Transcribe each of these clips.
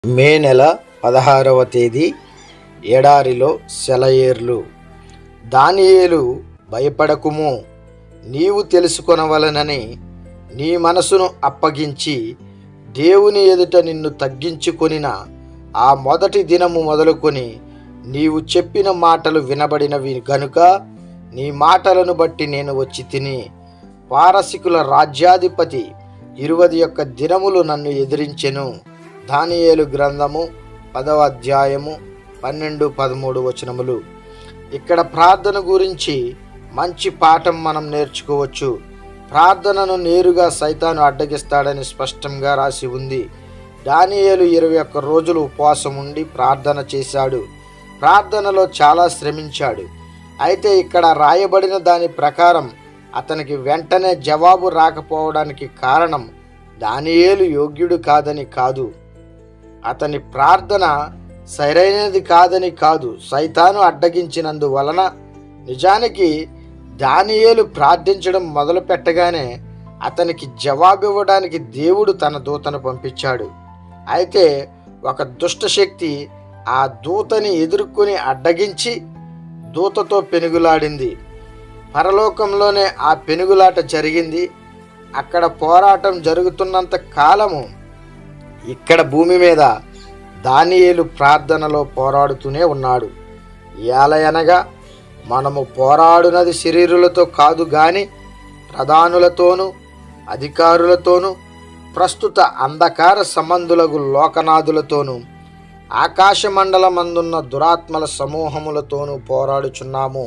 మే నెల 16వ తేదీ ఎడారిలో సెలయేర్లు. దానియేలు, భయపడకుము, నీవు తెలుసుకొనవలెనని నీ మనసును అప్పగించి దేవుని ఎదుట నిన్ను తగ్గించుకొనిన ఆ మొదటి దినము మొదలుకొని నీవు చెప్పిన మాటలు వినబడినవి గనుక నీ మాటలను బట్టి నేను వచ్చి తిని. పారసికుల రాజ్యాధిపతి 21 దినములు నన్ను ఎదిరించెను. దానియేలు గ్రంథము 10వ అధ్యాయము 12-13 వచనములు. ఇక్కడ ప్రార్థన గురించి మంచి పాఠం మనం నేర్చుకోవచ్చు. ప్రార్థనను నేరుగా సైతాను అడ్డగిస్తాడని స్పష్టంగా రాసి ఉంది. దానియేలు 21 రోజులు ఉపవాసం ఉండి ప్రార్థన చేశాడు. ప్రార్థనలో చాలా శ్రమించాడు. అయితే ఇక్కడ రాయబడిన దాని ప్రకారం అతనికి వెంటనే జవాబు రాకపోవడానికి కారణం దానియేలు యోగ్యుడు కాదని కాదు, అతని ప్రార్థన సరైనది కాదని కాదు, సైతాను అడ్డగించినందువలన. నిజానికి దానియేలు ప్రార్థించడం మొదలు పెట్టగానే అతనికి జవాబివ్వడానికి దేవుడు తన దూతను పంపించాడు. అయితే ఒక దుష్టశక్తి ఆ దూతని ఎదుర్కొని అడ్డగించి దూతతో పెనుగులాడింది. పరలోకంలోనే ఆ పెనుగులాట జరిగింది. అక్కడ పోరాటం జరుగుతున్నంత కాలము ఇక్కడ భూమి మీద దానియేలు ప్రార్థనలో పోరాడుతూనే ఉన్నాడు. ఏలయనగా మనము పోరాడునది శరీరులతో కాదు గాని ప్రధానులతోనూ అధికారులతోనూ ప్రస్తుత అంధకార సంబంధులకు లోకనాథులతోనూ ఆకాశమండలమందున్న దురాత్మల సమూహములతోనూ పోరాడుచున్నాము.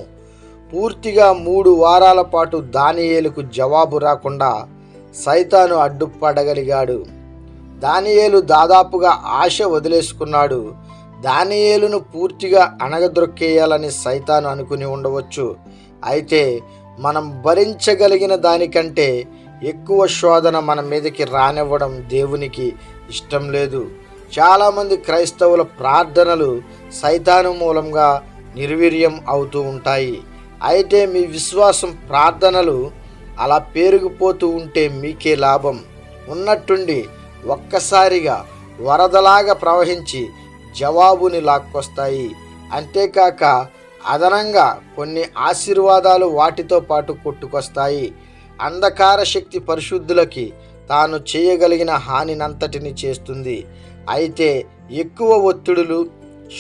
పూర్తిగా 3 వారాల పాటు దానియేలుకు జవాబు రాకుండా సైతాను అడ్డుపడగలిగాడు. దానియేలు దాదాపుగా ఆశ వదిలేసుకున్నాడు. దానియేలును పూర్తిగా అణగద్రొక్కేయాలని సైతాను అనుకుని ఉండవచ్చు. అయితే మనం భరించగలిగిన దానికంటే ఎక్కువ శోధన మన మీదకి రానివ్వడం దేవునికి ఇష్టం లేదు. చాలామంది క్రైస్తవుల ప్రార్థనలు సైతాను మూలంగా నిర్వీర్యం అవుతూ ఉంటాయి. అయితే మీ విశ్వాసం ప్రార్థనలు అలా పెరిగిపోతూ ఉంటే మీకే లాభం. ఉన్నట్టుండి ఒక్కసారిగా వరదలాగా ప్రవహించి జవాబుని లాక్కొస్తాయి. అంతేకాక అదనంగా కొన్ని ఆశీర్వాదాలు వాటితో పాటు కొట్టుకొస్తాయి. అంధకార శక్తి పరిశుద్ధులకి తాను చేయగలిగిన హానినంతటిని చేస్తుంది. అయితే ఎక్కువ ఒత్తిడులు,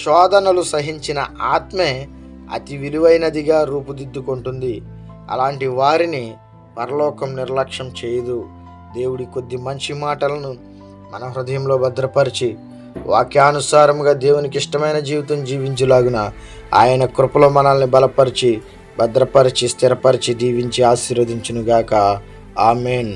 శోధనలు సహించిన ఆత్మే అతి విలువైనదిగా రూపుదిద్దుకుంటుంది. అలాంటి వారిని పరలోకం నిర్లక్ష్యం చేయదు. దేవుడి కొద్ది మంచి మాటలను మన హృదయంలో భద్రపరిచి వాక్యానుసారముగా దేవునికి ఇష్టమైన జీవితం జీవించులాగున ఆయన కృపలో మనల్ని బలపరిచి, భద్రపరిచి, స్థిరపరిచి, దీవించి ఆశీర్వదించునుగాక. ఆమేన్.